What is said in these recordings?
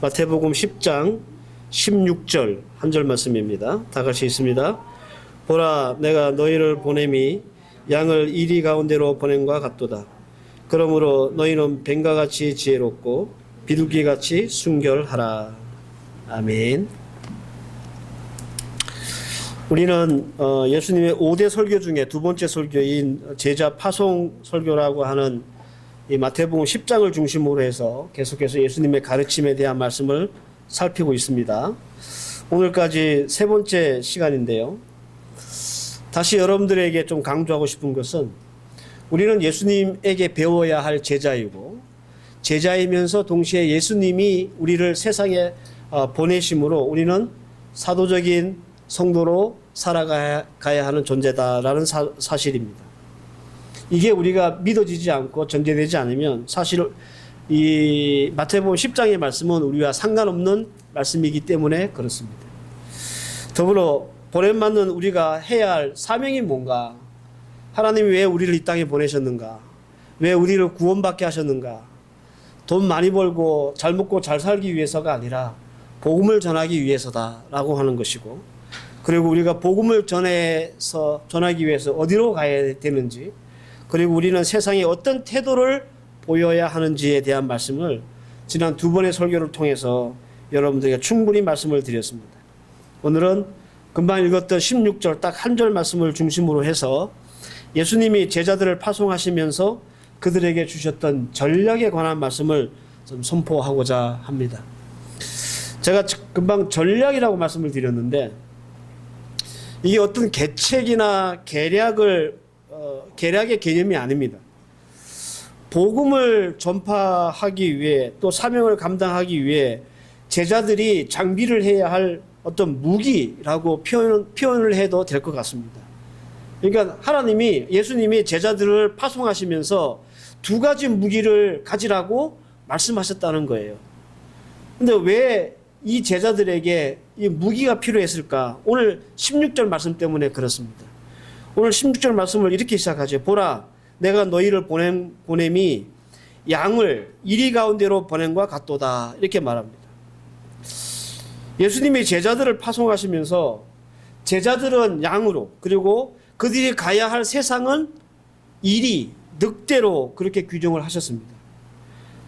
마태복음 10장 16절 한 절 말씀입니다. 다 같이 있습니다. 보라, 내가 너희를 보냄이 양을 이리 가운데로 보냄과 같도다. 그러므로 너희는 뱀과 같이 지혜롭고 비둘기같이 순결하라. 아멘. 우리는 예수님의 5대 설교 중에 두 번째 설교인 제자 파송 설교라고 하는 이 마태복음 10장을 중심으로 해서 계속해서 예수님의 가르침에 대한 말씀을 살피고 있습니다. 오늘까지 세 번째 시간인데요. 다시 여러분들에게 좀 강조하고 싶은 것은 우리는 예수님에게 배워야 할 제자이고 제자이면서 동시에 예수님이 우리를 세상에 보내심으로 우리는 사도적인 성도로 살아가야 하는 존재다라는 사실입니다. 이게 우리가 믿어지지 않고 전제되지 않으면 사실 이 마태복음 10장의 말씀은 우리와 상관없는 말씀이기 때문에 그렇습니다. 더불어 보냄받는 우리가 해야 할 사명이 뭔가, 하나님이 왜 우리를 이 땅에 보내셨는가, 왜 우리를 구원받게 하셨는가, 돈 많이 벌고 잘 먹고 잘 살기 위해서가 아니라 복음을 전하기 위해서다라고 하는 것이고, 그리고 우리가 복음을 전하기 위해서 어디로 가야 되는지, 그리고 우리는 세상에 어떤 태도를 보여야 하는지에 대한 말씀을 지난 두 번의 설교를 통해서 여러분들에게 충분히 말씀을 드렸습니다. 오늘은 금방 읽었던 16절 딱 한 절 말씀을 중심으로 해서 예수님이 제자들을 파송하시면서 그들에게 주셨던 전략에 관한 말씀을 좀 선포하고자 합니다. 제가 금방 전략이라고 말씀을 드렸는데 이게 어떤 계책이나 계략의 개념이 아닙니다. 복음을 전파하기 위해 또 사명을 감당하기 위해 제자들이 장비를 해야 할 어떤 무기라고 표현을 해도 될 것 같습니다. 그러니까 예수님이 제자들을 파송하시면서 두 가지 무기를 가지라고 말씀하셨다는 거예요. 근데 왜 이 제자들에게 이 무기가 필요했을까? 오늘 16절 말씀 때문에 그렇습니다. 오늘 16절 말씀을 이렇게 시작하죠. 보라, 내가 너희를 보냄이 양을 이리 가운데로 보냄과 같도다. 이렇게 말합니다. 예수님이 제자들을 파송하시면서 제자들은 양으로, 그리고 그들이 가야 할 세상은 이리, 늑대로 그렇게 규정을 하셨습니다.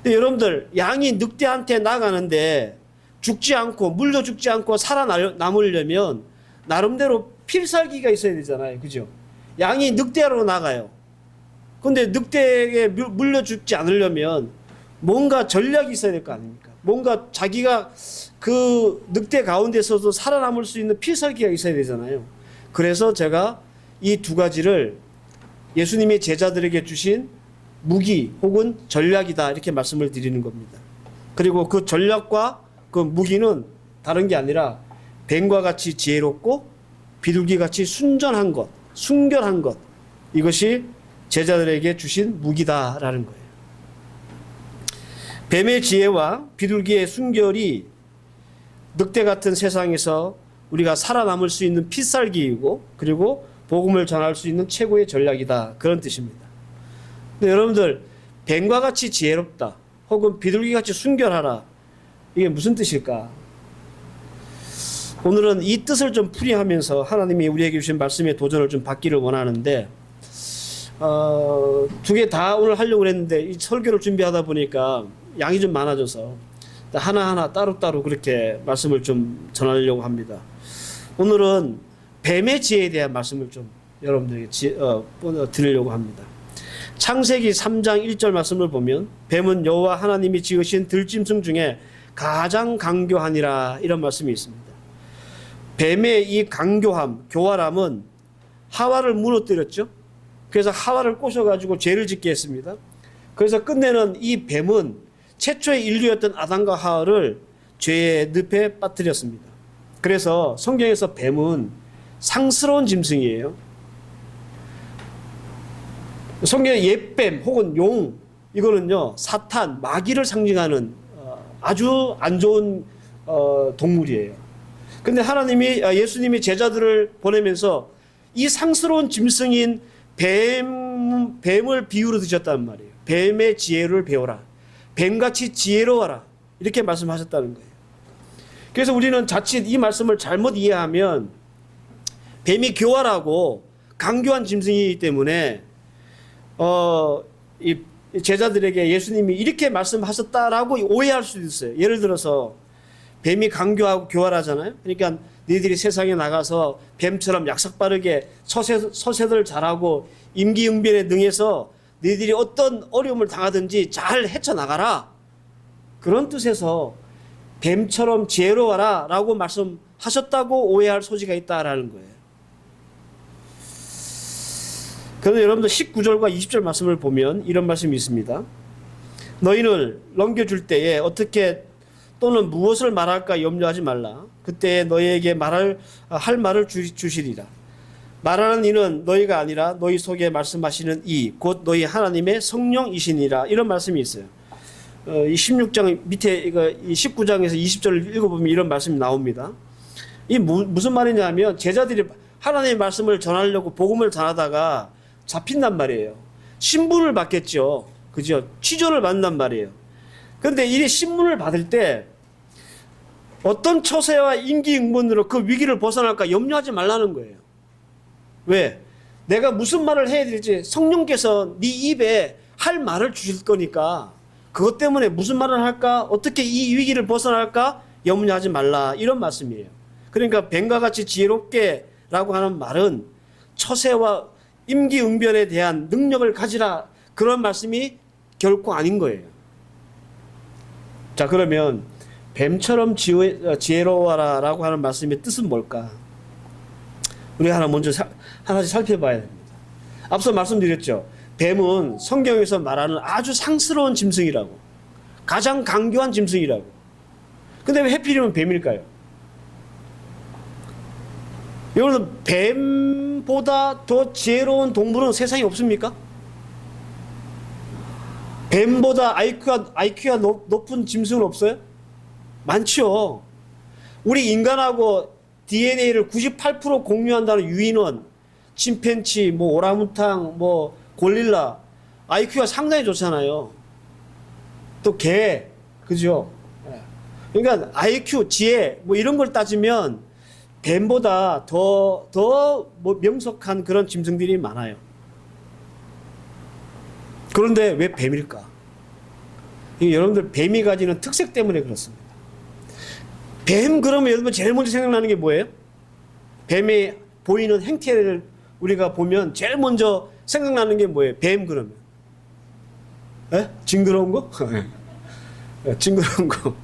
근데 여러분들, 양이 늑대한테 나가는데 죽지 않고, 물려 죽지 않고 살아남으려면 나름대로 필살기가 있어야 되잖아요. 그죠? 양이 늑대로 나가요. 근데 늑대에게 물려 죽지 않으려면 뭔가 전략이 있어야 될 거 아닙니까? 뭔가 자기가 그 늑대 가운데서도 살아남을 수 있는 필살기가 있어야 되잖아요. 그래서 제가 이 두 가지를 예수님이 제자들에게 주신 무기 혹은 전략이다 이렇게 말씀을 드리는 겁니다. 그리고 그 전략과 그 무기는 다른 게 아니라 뱀과 같이 지혜롭고 비둘기같이 순전한 것, 순결한 것, 이것이 제자들에게 주신 무기다라는 거예요. 뱀의 지혜와 비둘기의 순결이 늑대 같은 세상에서 우리가 살아남을 수 있는 필살기이고, 그리고 복음을 전할 수 있는 최고의 전략이다, 그런 뜻입니다. 근데 여러분들, 뱀과 같이 지혜롭다 혹은 비둘기같이 순결하라, 이게 무슨 뜻일까? 오늘은 이 뜻을 좀 풀이하면서 하나님이 우리에게 주신 말씀의 도전을 좀 받기를 원하는데, 두 개 다 오늘 하려고 했는데 이 설교를 준비하다 보니까 양이 좀 많아져서 하나하나 따로따로 그렇게 말씀을 좀 전하려고 합니다. 오늘은 뱀의 지혜에 대한 말씀을 좀 여러분들에게 드리려고 합니다. 창세기 3장 1절 말씀을 보면 뱀은 여호와 하나님이 지으신 들짐승 중에 가장 강교하니라, 이런 말씀이 있습니다. 뱀의 이 강교함, 교활함은 하와를 무너뜨렸죠. 그래서 하와를 꼬셔가지고 죄를 짓게 했습니다. 그래서 끝내는 이 뱀은 최초의 인류였던 아담과 하와를 죄의 늪에 빠뜨렸습니다. 그래서 성경에서 뱀은 상스러운 짐승이에요. 성경의 옛뱀 혹은 용, 이거는요 사탄, 마귀를 상징하는 아주 안 좋은 동물이에요. 근데 예수님이 제자들을 보내면서 이 상스러운 짐승인 뱀을 비유로 드셨단 말이에요. 뱀의 지혜를 배워라. 뱀같이 지혜로워라. 이렇게 말씀하셨다는 거예요. 그래서 우리는 자칫 이 말씀을 잘못 이해하면 뱀이 교활하고 강교한 짐승이기 때문에 이 제자들에게 예수님이 이렇게 말씀하셨다라고 오해할 수도 있어요. 예를 들어서 뱀이 강교하고 교활하잖아요. 그러니까 너희들이 세상에 나가서 뱀처럼 약삭빠르게 서세들 잘하고 임기응변에 능해서 너희들이 어떤 어려움을 당하든지 잘 헤쳐나가라. 그런 뜻에서 뱀처럼 지혜로워라 라고 말씀하셨다고 오해할 소지가 있다라는 거예요. 그런데 여러분들 19절과 20절 말씀을 보면 이런 말씀이 있습니다. 너희를 넘겨줄 때에 어떻게 또는 무엇을 말할까 염려하지 말라. 그때 너희에게 할 말을 주시리라. 말하는 이는 너희가 아니라 너희 속에 말씀하시는 이 곧 너희 하나님의 성령이시니라. 이런 말씀이 있어요. 이 16장 밑에 이 19장에서 20절을 읽어보면 이런 말씀이 나옵니다. 이 무슨 말이냐면 제자들이 하나님의 말씀을 전하려고 복음을 전하다가 잡힌단 말이에요. 신분을 받겠죠. 그죠? 취조를 받는단 말이에요. 그런데 이 신분을 받을 때 어떤 처세와 임기응변으로 그 위기를 벗어날까 염려하지 말라는 거예요. 왜? 내가 무슨 말을 해야 될지 성령께서 네 입에 할 말을 주실 거니까 그것 때문에 무슨 말을 할까? 어떻게 이 위기를 벗어날까? 염려하지 말라. 이런 말씀이에요. 그러니까 뱀과 같이 지혜롭게 라고 하는 말은 처세와 임기응변에 대한 능력을 가지라. 그런 말씀이 결코 아닌 거예요. 자, 그러면 뱀처럼 지혜로워라 라고 하는 말씀의 뜻은 뭘까? 우리 하나씩 살펴봐야 됩니다. 앞서 말씀드렸죠. 뱀은 성경에서 말하는 아주 상스러운 짐승이라고. 가장 강교한 짐승이라고. 근데 왜 하필이면 뱀일까요? 여러분, 뱀보다 더 지혜로운 동물은 세상에 없습니까? 뱀보다 IQ가 높은 짐승은 없어요? 많죠. 우리 인간하고 DNA를 98% 공유한다는 유인원, 침팬치, 오랑우탕, 고릴라, IQ가 상당히 좋잖아요. 또 개, 그죠? 그러니까 IQ, 지혜, 이런 걸 따지면 뱀보다 더 명석한 그런 짐승들이 많아요. 그런데 왜 뱀일까? 여러분들 뱀이 가지는 특색 때문에 그렇습니다. 뱀 그러면 여러분 제일 먼저 생각나는 게 뭐예요? 뱀이 보이는 행태를 우리가 보면 제일 먼저 생각나는 게 뭐예요? 뱀 그러면. 에? 징그러운 거? 징그러운 거.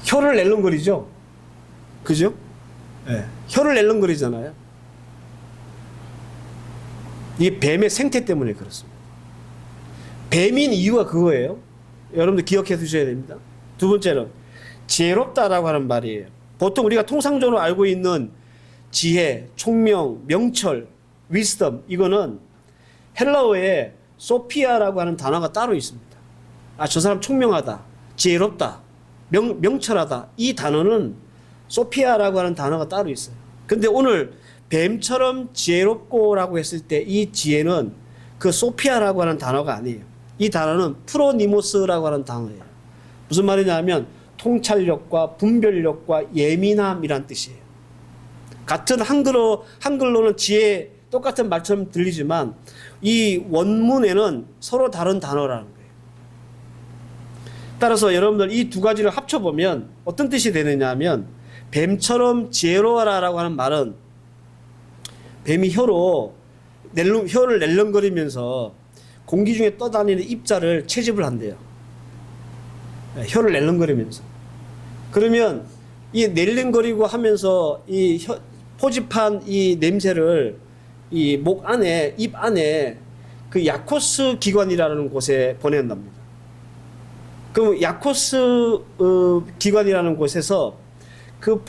혀를 낼름거리죠? 그죠? 네. 혀를 낼름거리잖아요. 이게 뱀의 생태 때문에 그렇습니다. 뱀인 이유가 그거예요. 여러분들 기억해 두셔야 됩니다. 두 번째는 지혜롭다라고 하는 말이에요. 보통 우리가 통상적으로 알고 있는 지혜, 총명, 명철, wisdom 이거는 헬라어에 소피아라고 하는 단어가 따로 있습니다. 저 사람 총명하다, 지혜롭다, 명철하다. 이 단어는 소피아라고 하는 단어가 따로 있어요. 근데 오늘 뱀처럼 지혜롭고라고 했을 때 이 지혜는 그 소피아라고 하는 단어가 아니에요. 이 단어는 프로니모스라고 하는 단어예요. 무슨 말이냐면 통찰력과 분별력과 예민함이란 뜻이에요. 같은 한글로는 지혜 똑같은 말처럼 들리지만 이 원문에는 서로 다른 단어라는 거예요. 따라서 여러분들 이 두 가지를 합쳐보면 어떤 뜻이 되느냐 하면 뱀처럼 지혜로워라라고 하는 말은 뱀이 혀를 낼름거리면서 공기 중에 떠다니는 입자를 채집을 한대요. 혀를 낼름거리면서. 그러면 이 낼름거리고 하면서 포집한 이 냄새를 이 목 안에, 입 안에 그 야코스 기관이라는 곳에 보낸답니다. 그럼 야코스 기관이라는 곳에서 그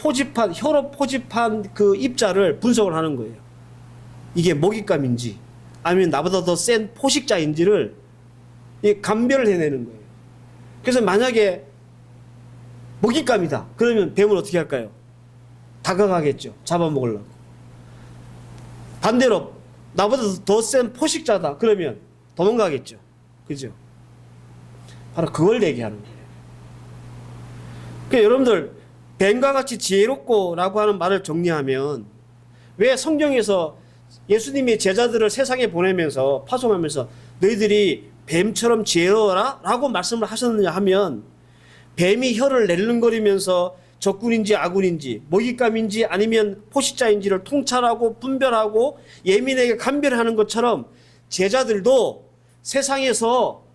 혀로 포집한 그 입자를 분석을 하는 거예요. 이게 먹잇감인지 아니면 나보다 더 센 포식자인지를 감별을 해내는 거예요. 그래서 만약에 먹잇감이다. 그러면 뱀은 어떻게 할까요? 다가가겠죠. 잡아먹으려고. 반대로 나보다 더 센 포식자다. 그러면 도망가겠죠. 그죠? 바로 그걸 얘기하는 거예요. 그러니까 여러분들 뱀과 같이 지혜롭고라고 하는 말을 정리하면 왜 성경에서 예수님이 제자들을 세상에 보내면서 파송하면서 너희들이 뱀처럼 지혜로워라 라고 말씀을 하셨느냐 하면 뱀이 혀를 낼름거리면서 적군인지 아군인지 먹잇감인지 아니면 포식자인지를 통찰하고 분별하고 예민하게 감별하는 것처럼 제자들도 세상에서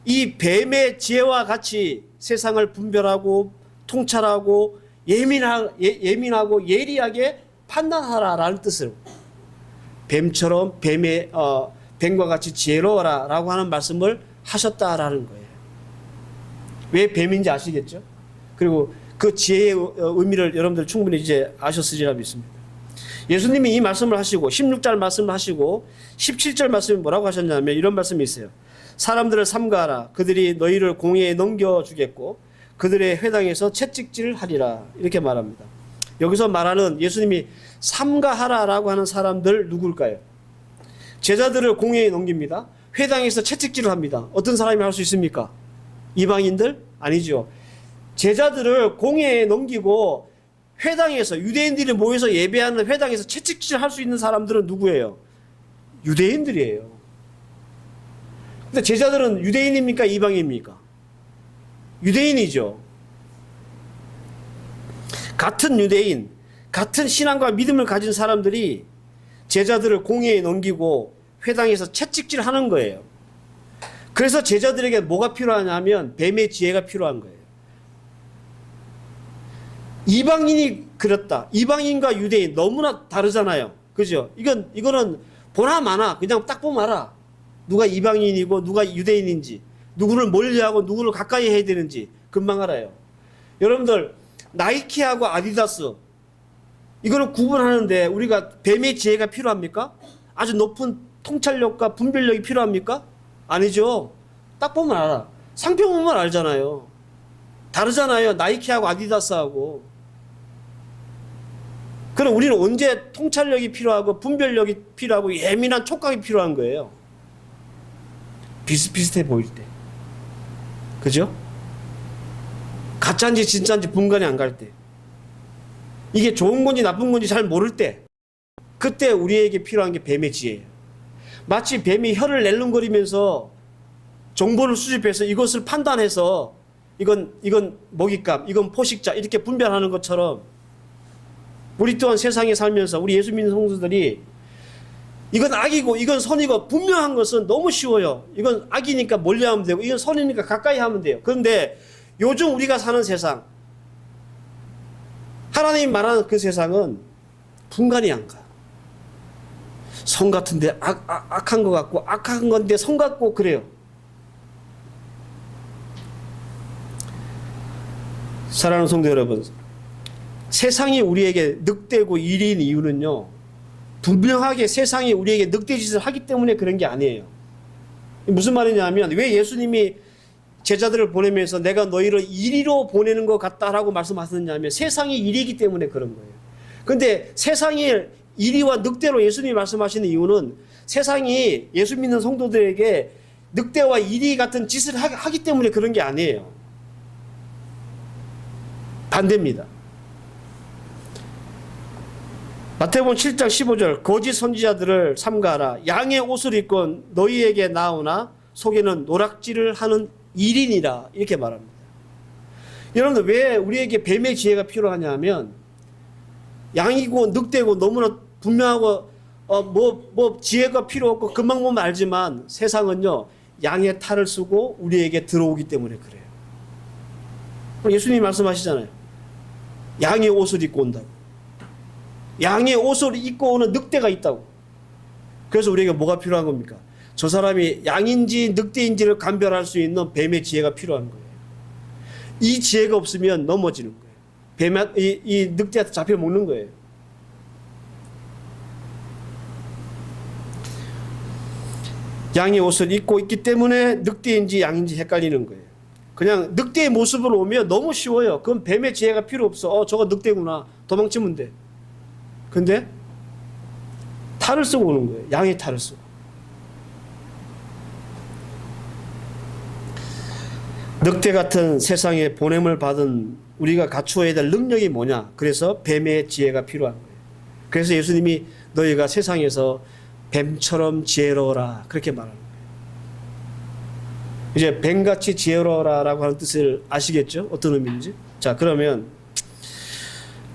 이 뱀의 지혜와 같이 세상을 분별하고 통찰하고 예민하고 예리하게 판단하라라는 뜻으로 뱀처럼 뱀과 같이 지혜로워라라고 하는 말씀을 하셨다라는 거예요. 왜 뱀인지 아시겠죠? 그리고 그 지혜의 의미를 여러분들 충분히 이제 아셨으리라 믿습니다. 예수님이 이 말씀을 하시고 16절 말씀을 하시고 17절 말씀이 뭐라고 하셨냐면 이런 말씀이 있어요. 사람들을 삼가하라. 그들이 너희를 공회에 넘겨주겠고 그들의 회당에서 채찍질을 하리라. 이렇게 말합니다. 여기서 말하는 예수님이 삼가하라라고 하는 사람들 누굴까요? 제자들을 공회에 넘깁니다. 회당에서 채찍질을 합니다. 어떤 사람이 할 수 있습니까? 이방인들? 아니죠. 제자들을 공회에 넘기고 회당에서 유대인들이 모여서 예배하는 회당에서 채찍질 할 수 있는 사람들은 누구예요? 유대인들이에요. 근데 제자들은 유대인입니까? 이방인입니까? 유대인이죠. 같은 유대인, 같은 신앙과 믿음을 가진 사람들이 제자들을 공회에 넘기고 회당에서 채찍질 하는 거예요. 그래서 제자들에게 뭐가 필요하냐면 뱀의 지혜가 필요한 거예요. 이방인이 그렇다. 이방인과 유대인 너무나 다르잖아요. 그죠? 이거는 보나 마나 그냥 딱 보면 알아. 누가 이방인이고 누가 유대인인지, 누구를 멀리하고 누구를 가까이 해야 되는지 금방 알아요. 여러분들 나이키하고 아디다스 이거를 구분하는데 우리가 뱀의 지혜가 필요합니까? 아주 높은 통찰력과 분별력이 필요합니까? 아니죠. 딱 보면 알아. 상표 보면 알잖아요. 다르잖아요. 나이키하고 아디다스하고. 그럼 우리는 언제 통찰력이 필요하고 분별력이 필요하고 예민한 촉각이 필요한 거예요? 비슷비슷해 보일 때. 그죠? 가짜인지 진짜인지 분간이 안 갈 때. 이게 좋은 건지 나쁜 건지 잘 모를 때. 그때 우리에게 필요한 게 뱀의 지혜예요. 마치 뱀이 혀를 낼름거리면서 정보를 수집해서 이것을 판단해서 이건 먹잇감, 이건 포식자 이렇게 분별하는 것처럼 우리 또한 세상에 살면서 우리 예수 믿는 성도들이 이건 악이고 이건 선이고 분명한 것은 너무 쉬워요. 이건 악이니까 멀리하면 되고 이건 선이니까 가까이 하면 돼요. 그런데 요즘 우리가 사는 세상, 하나님이 말하는 그 세상은 분간이 안 가. 선 같은데 악한 것 같고 악한 건데 선 같고 그래요. 사랑하는 성도 여러분, 세상이 우리에게 늑대고 이리인 이유는요, 분명하게 세상이 우리에게 늑대짓을 하기 때문에 그런 게 아니에요. 무슨 말이냐면 왜 예수님이 제자들을 보내면서 내가 너희를 이리로 보내는 것 같다라고 말씀하셨냐면 세상이 이리이기 때문에 그런 거예요. 그런데 세상이 이리와 늑대로 예수님이 말씀하시는 이유는 세상이 예수 믿는 성도들에게 늑대와 이리 같은 짓을 하기 때문에 그런 게 아니에요. 반대입니다. 마태복음 7장 15절 거짓 선지자들을 삼가하라. 양의 옷을 입고 너희에게 나오나 속에는 노략질을 하는 일인이라 이렇게 말합니다. 여러분들 왜 우리에게 뱀의 지혜가 필요하냐 하면 양이고 늑대고 너무나 분명하고 뭐 지혜가 필요 없고 금방 보면 알지만 세상은요 양의 탈을 쓰고 우리에게 들어오기 때문에 그래요. 예수님이 말씀하시잖아요. 양의 옷을 입고 온다고. 양의 옷을 입고 오는 늑대가 있다고. 그래서 우리에게 뭐가 필요한 겁니까? 저 사람이 양인지 늑대인지를 감별할 수 있는 뱀의 지혜가 필요한 거예요. 이 지혜가 없으면 넘어지는 거예요. 이 늑대한테 잡혀 먹는 거예요. 양의 옷을 입고 있기 때문에 늑대인지 양인지 헷갈리는 거예요. 그냥 늑대의 모습으로 오면 너무 쉬워요. 그럼 뱀의 지혜가 필요 없어. 저거 늑대구나. 도망치면 돼. 근데 탈을 쓰고 오는 거예요. 양의 탈을 쓰고. 늑대 같은 세상에 보냄을 받은 우리가 갖추어야 될 능력이 뭐냐? 그래서 뱀의 지혜가 필요한 거예요. 그래서 예수님이 너희가 세상에서 뱀처럼 지혜로워라 그렇게 말하는 거예요. 이제 뱀같이 지혜로워라라고 하는 뜻을 아시겠죠? 어떤 의미인지? 자, 그러면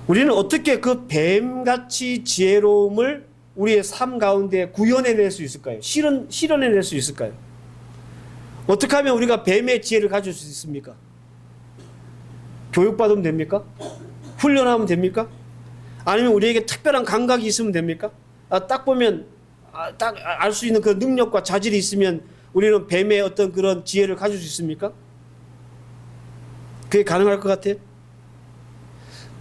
우리는 어떻게 그 뱀같이 지혜로움을 우리의 삶 가운데 구현해낼 수 있을까요? 실현해낼 수 있을까요? 어떻게 하면 우리가 뱀의 지혜를 가질 수 있습니까? 교육받으면 됩니까? 훈련하면 됩니까? 아니면 우리에게 특별한 감각이 있으면 됩니까? 딱 보면 딱 알 수 있는 그 능력과 자질이 있으면 우리는 뱀의 어떤 그런 지혜를 가질 수 있습니까? 그게 가능할 것 같아요?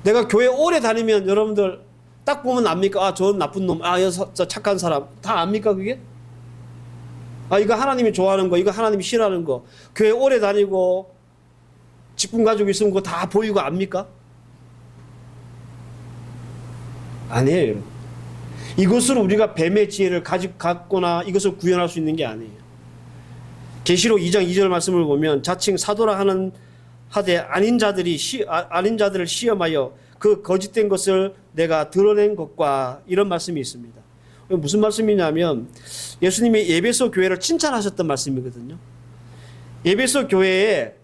내가 교회 오래 다니면 여러분들 딱 보면 압니까? 저 나쁜 놈, 저 착한 사람 다 압니까 그게? 이거 하나님이 좋아하는 거, 이거 하나님이 싫어하는 거. 교회 오래 다니고 직분 가지고 있으면 그거 다 보이고 압니까? 아니에요, 여러분. 이것으로 우리가 뱀의 지혜를 갖거나 이것을 구현할 수 있는 게 아니에요. 계시록 2장 2절 말씀을 보면 자칭 사도라 하되 아닌 자들을 시험하여 그 거짓된 것을 내가 드러낸 것과 이런 말씀이 있습니다. 무슨 말씀이냐면 예수님이 에베소 교회를 칭찬하셨던 말씀이거든요. 에베소 교회에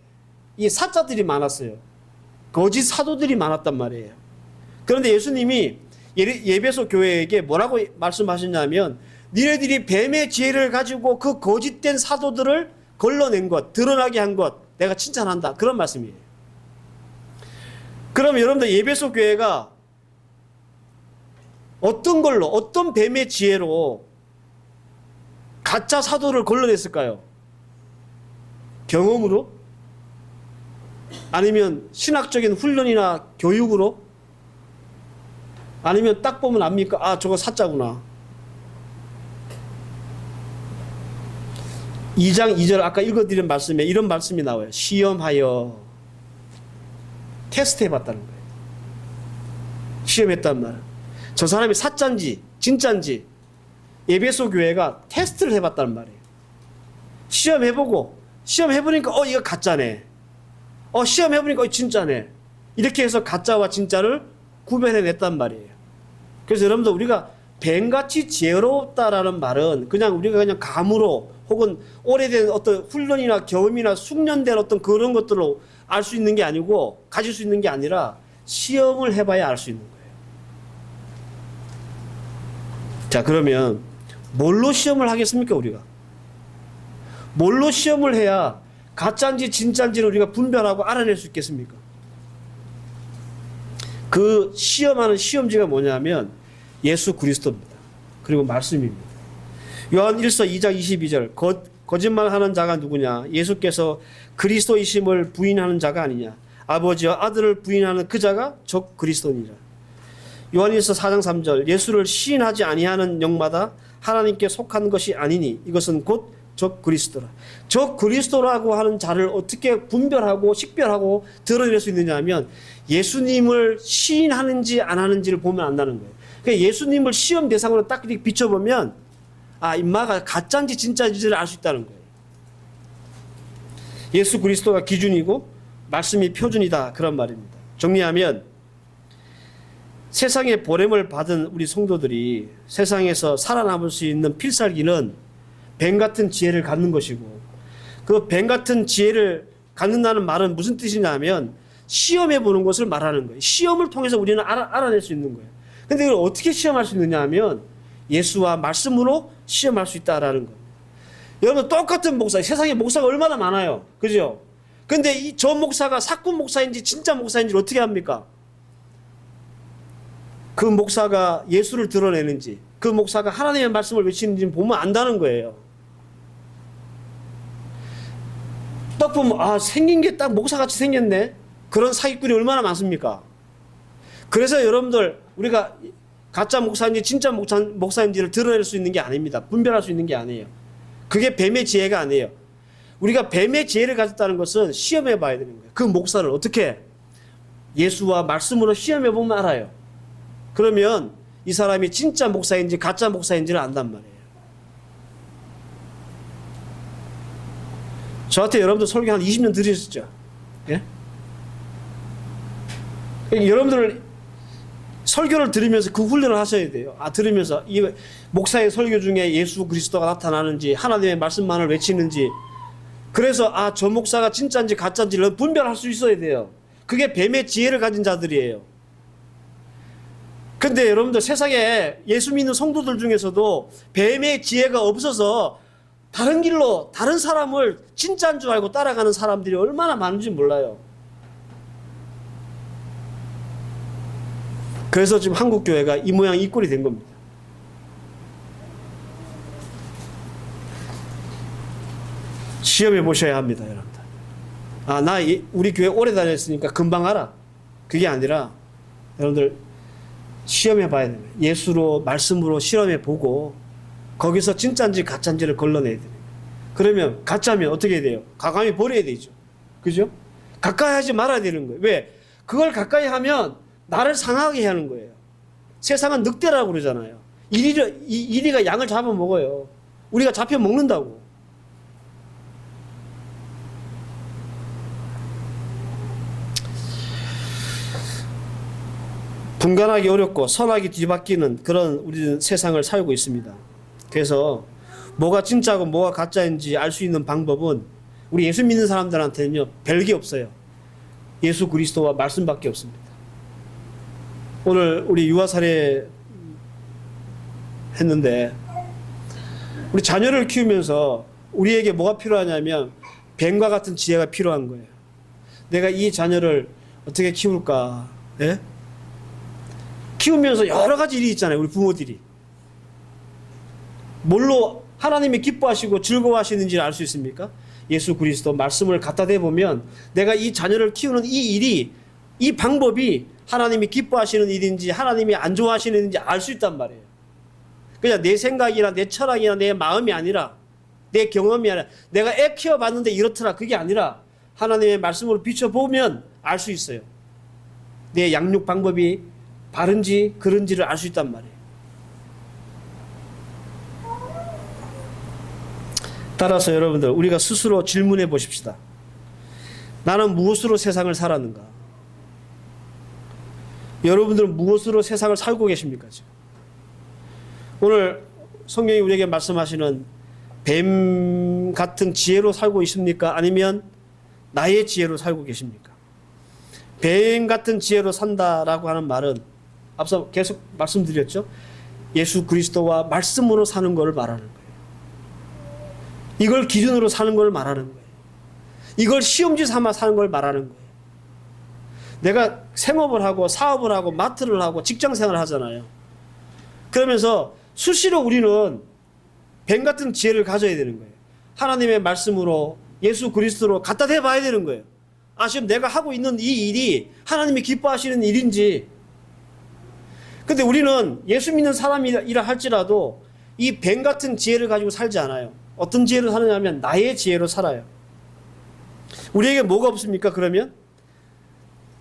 이 사자들이 많았어요. 거짓 사도들이 많았단 말이에요. 그런데 예수님이 에베소 교회에게 뭐라고 말씀하셨냐면 니네들이 뱀의 지혜를 가지고 그 거짓된 사도들을 걸러낸 것, 드러나게 한 것 내가 칭찬한다. 그런 말씀이에요. 그럼 여러분들 에베소 교회가 어떤 뱀의 지혜로 가짜 사도를 걸러냈을까요? 경험으로? 아니면 신학적인 훈련이나 교육으로? 아니면 딱 보면 압니까? 저거 사자구나. 2장 2절 아까 읽어드린 말씀에 이런 말씀이 나와요. 시험하여 테스트 해봤다는 거예요. 시험했단 말이에요. 저 사람이 사자인지 진짜인지 에베소 교회가 테스트를 해봤단 말이에요. 시험해보니까 이거 가짜네. 시험해보니까 진짜네. 이렇게 해서 가짜와 진짜를 구별해냈단 말이에요. 그래서 여러분들 우리가 뱀같이 지혜롭다라는 말은 우리가 그냥 감으로 혹은 오래된 어떤 훈련이나 경험이나 숙련된 어떤 그런 것들로 알 수 있는 게 아니고 가질 수 있는 게 아니라 시험을 해봐야 알 수 있는 거예요. 자, 그러면 뭘로 시험을 하겠습니까 우리가? 뭘로 시험을 해야 가짜인지 진짜인지를 우리가 분별하고 알아낼 수 있겠습니까? 그 시험하는 시험지가 뭐냐면 예수 그리스도입니다. 그리고 말씀입니다. 요한 1서 2장 22절 거짓말하는 자가 누구냐? 예수께서 그리스도이심을 부인하는 자가 아니냐? 아버지와 아들을 부인하는 그 자가 적 그리스도니라. 요한 1서 4장 3절 예수를 시인하지 아니하는 영마다 하나님께 속한 것이 아니니 이것은 곧 적 그리스도라. 적 그리스도라고 하는 자를 어떻게 분별하고 식별하고 드러낼 수 있느냐 하면 예수님을 시인하는지 안 하는지를 보면 안다는 거예요. 그러니까 예수님을 시험 대상으로 딱 이렇게 비춰보면 인마가 가짜인지 진짜인지를 알 수 있다는 거예요. 예수 그리스도가 기준이고 말씀이 표준이다 그런 말입니다. 정리하면 세상에 보냄을 받은 우리 성도들이 세상에서 살아남을 수 있는 필살기는 뱀 같은 지혜를 갖는 것이고 그 뱀 같은 지혜를 갖는다는 말은 무슨 뜻이냐면 시험해 보는 것을 말하는 거예요. 시험을 통해서 우리는 알아낼 수 있는 거예요. 근데 이걸 어떻게 시험할 수 있느냐 하면 예수와 말씀으로 시험할 수 있다라는 거예요. 여러분 똑같은 목사, 세상에 목사가 얼마나 많아요. 그죠? 근데 저 목사가 사꾼 목사인지 진짜 목사인지 어떻게 합니까? 그 목사가 예수를 드러내는지 그 목사가 하나님의 말씀을 외치는지 보면 안다는 거예요. 딱 보면 생긴 게 딱 목사같이 생겼네. 그런 사기꾼이 얼마나 많습니까? 그래서 여러분들 우리가 가짜 목사인지 진짜 목사인지를 드러낼 수 있는 게 아닙니다. 분별할 수 있는 게 아니에요. 그게 뱀의 지혜가 아니에요. 우리가 뱀의 지혜를 가졌다는 것은 시험해 봐야 되는 거예요. 그 목사를 어떻게 예수와 말씀으로 시험해 보면 알아요. 그러면 이 사람이 진짜 목사인지 가짜 목사인지를 안단 말이에요. 저한테 여러분들 설교 한 20년 들으셨죠? 예? 여러분들 설교를 들으면서 그 훈련을 하셔야 돼요. 들으면서 이 목사의 설교 중에 예수 그리스도가 나타나는지 하나님의 말씀만을 외치는지, 그래서 저 목사가 진짜인지 가짜인지를 분별할 수 있어야 돼요. 그게 뱀의 지혜를 가진 자들이에요. 근데 여러분들 세상에 예수 믿는 성도들 중에서도 뱀의 지혜가 없어서 다른 길로 다른 사람을 진짜인 줄 알고 따라가는 사람들이 얼마나 많은지 몰라요. 그래서 지금 한국 교회가 이 모양 이 꼴이 된 겁니다. 시험해 보셔야 합니다, 여러분들. 우리 교회 오래 다녔으니까 금방 알아. 그게 아니라 여러분들 시험해 봐야 됩니다. 예수로 말씀으로 실험해 보고 거기서 진짜인지 가짜인지를 걸러내야 됩니다. 그러면 가짜면 어떻게 해야 돼요? 과감히 버려야 되죠. 그죠? 가까이 하지 말아야 되는 거예요. 왜? 그걸 가까이 하면 나를 상하게 하는 거예요. 세상은 늑대라고 그러잖아요. 이리가 양을 잡아먹어요. 우리가 잡혀 먹는다고. 분간하기 어렵고 선하기 뒤바뀌는 그런 우리 세상을 살고 있습니다. 그래서 뭐가 진짜고 뭐가 가짜인지 알 수 있는 방법은 우리 예수 믿는 사람들한테는요, 별게 없어요. 예수 그리스도와 말씀밖에 없습니다. 오늘 우리 유아사례 했는데 우리 자녀를 키우면서 우리에게 뭐가 필요하냐면 뱀과 같은 지혜가 필요한 거예요. 내가 이 자녀를 어떻게 키울까? 예? 키우면서 여러 가지 일이 있잖아요. 우리 부모들이. 뭘로 하나님이 기뻐하시고 즐거워하시는지를 알 수 있습니까? 예수 그리스도 말씀을 갖다 대보면 내가 이 자녀를 키우는 이 일이, 이 방법이 하나님이 기뻐하시는 일인지 하나님이 안 좋아하시는 일인지 알 수 있단 말이에요. 그냥 내 생각이나 내 철학이나 내 마음이 아니라, 내 경험이 아니라, 내가 애 키워봤는데 이렇더라, 그게 아니라 하나님의 말씀으로 비춰보면 알 수 있어요. 내 양육 방법이 바른지 그른지를 알 수 있단 말이에요. 따라서 여러분들, 우리가 스스로 질문해 보십시다. 나는 무엇으로 세상을 살았는가? 여러분들은 무엇으로 세상을 살고 계십니까, 지금? 오늘 성경이 우리에게 말씀하시는 뱀 같은 지혜로 살고 있습니까? 아니면 나의 지혜로 살고 계십니까? 뱀 같은 지혜로 산다라고 하는 말은 앞서 계속 말씀드렸죠? 예수 그리스도와 말씀으로 사는 것을 말하는 거예요. 이걸 기준으로 사는 걸 말하는 거예요. 이걸 시험지 삼아 사는 걸 말하는 거예요. 내가 생업을 하고 사업을 하고 마트를 하고 직장생활을 하잖아요. 그러면서 수시로 우리는 뱀 같은 지혜를 가져야 되는 거예요. 하나님의 말씀으로 예수 그리스도로 갖다 대봐야 되는 거예요. 지금 내가 하고 있는 이 일이 하나님이 기뻐하시는 일인지. 근데 우리는 예수 믿는 사람이라 할지라도 이 뱀 같은 지혜를 가지고 살지 않아요. 어떤 지혜로 사느냐면 나의 지혜로 살아요. 우리에게 뭐가 없습니까? 그러면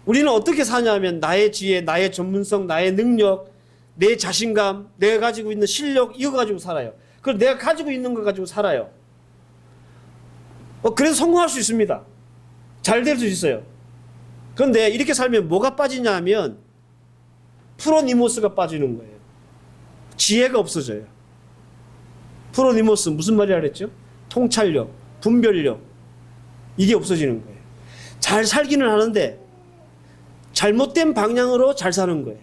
우리는 어떻게 사냐면 나의 지혜, 나의 전문성, 나의 능력, 내 자신감, 내가 가지고 있는 실력, 이거 가지고 살아요. 그걸 내가 가지고 있는 거 가지고 살아요. 그래서 성공할 수 있습니다. 잘 될 수 있어요. 그런데 이렇게 살면 뭐가 빠지냐 하면 프로니모스가 빠지는 거예요. 지혜가 없어져요. 프로니모스 무슨 말이라 그랬죠? 통찰력, 분별력, 이게 없어지는 거예요. 잘 살기는 하는데 잘못된 방향으로 잘 사는 거예요.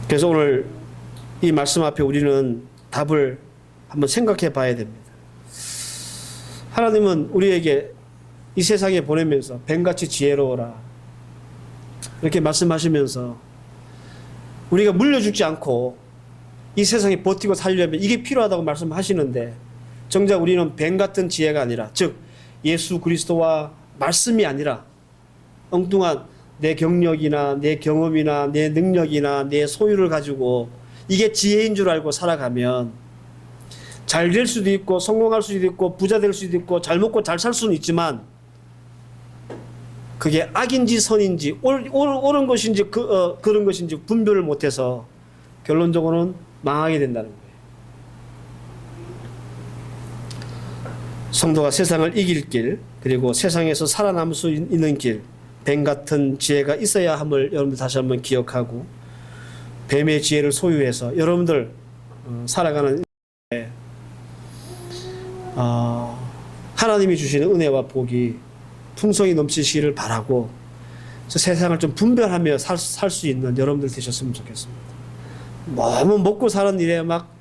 그래서 오늘 이 말씀 앞에 우리는 답을 한번 생각해 봐야 됩니다. 하나님은 우리에게 이 세상에 보내면서 뱀같이 지혜로워라 이렇게 말씀하시면서 우리가 물려 죽지 않고 이 세상에 버티고 살려면 이게 필요하다고 말씀하시는데 정작 우리는 뱀 같은 지혜가 아니라, 즉 예수 그리스도와 말씀이 아니라 엉뚱한 내 경력이나 내 경험이나 내 능력이나 내 소유를 가지고 이게 지혜인 줄 알고 살아가면 잘 될 수도 있고 성공할 수도 있고 부자 될 수도 있고 잘 먹고 잘 살 수는 있지만 그게 악인지 선인지 옳은 것인지 그런 것인지 분별을 못해서 결론적으로는 망하게 된다는 거예요. 성도가 세상을 이길 길, 그리고 세상에서 살아남을 수 있는 길, 뱀 같은 지혜가 있어야 함을 여러분들 다시 한번 기억하고, 뱀의 지혜를 소유해서 여러분들 살아가는 하나님이 주시는 은혜와 복이 풍성히 넘치시기를 바라고, 세상을 좀 분별하며 살 수 있는 여러분들 되셨으면 좋겠습니다. 너무 먹고 사는 일에 막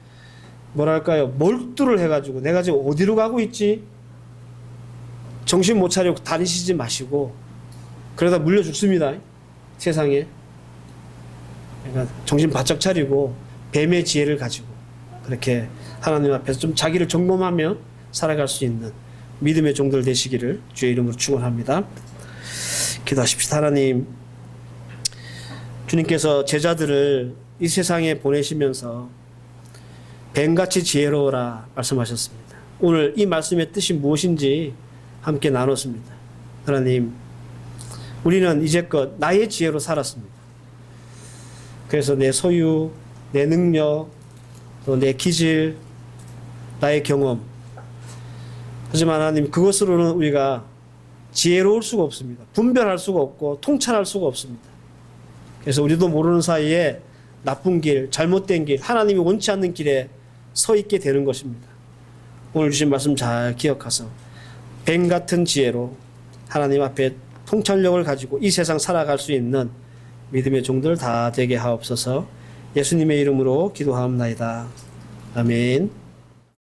뭐랄까요, 몰두를 해가지고 내가 지금 어디로 가고 있지? 정신 못 차리고 다니시지 마시고, 그러다 물려 죽습니다, 세상에. 그러니까 정신 바짝 차리고 뱀의 지혜를 가지고 그렇게 하나님 앞에서 좀 자기를 점검하며 살아갈 수 있는 믿음의 종들 되시기를 주의 이름으로 축원합니다. 기도하십시다. 하나님, 주님께서 제자들을 이 세상에 보내시면서 뱀같이 지혜로워라 말씀하셨습니다. 오늘 이 말씀의 뜻이 무엇인지 함께 나눴습니다. 하나님, 우리는 이제껏 나의 지혜로 살았습니다. 그래서 내 소유, 내 능력, 또 내 기질, 나의 경험. 하지만 하나님, 그것으로는 우리가 지혜로울 수가 없습니다. 분별할 수가 없고 통찰할 수가 없습니다. 그래서 우리도 모르는 사이에 나쁜 길, 잘못된 길, 하나님이 원치 않는 길에 서 있게 되는 것입니다. 오늘 주신 말씀 잘 기억하서 뱀 같은 지혜로 하나님 앞에 통찰력을 가지고 이 세상 살아갈 수 있는 믿음의 종들 다 되게 하옵소서. 예수님의 이름으로 기도하옵나이다. 아멘.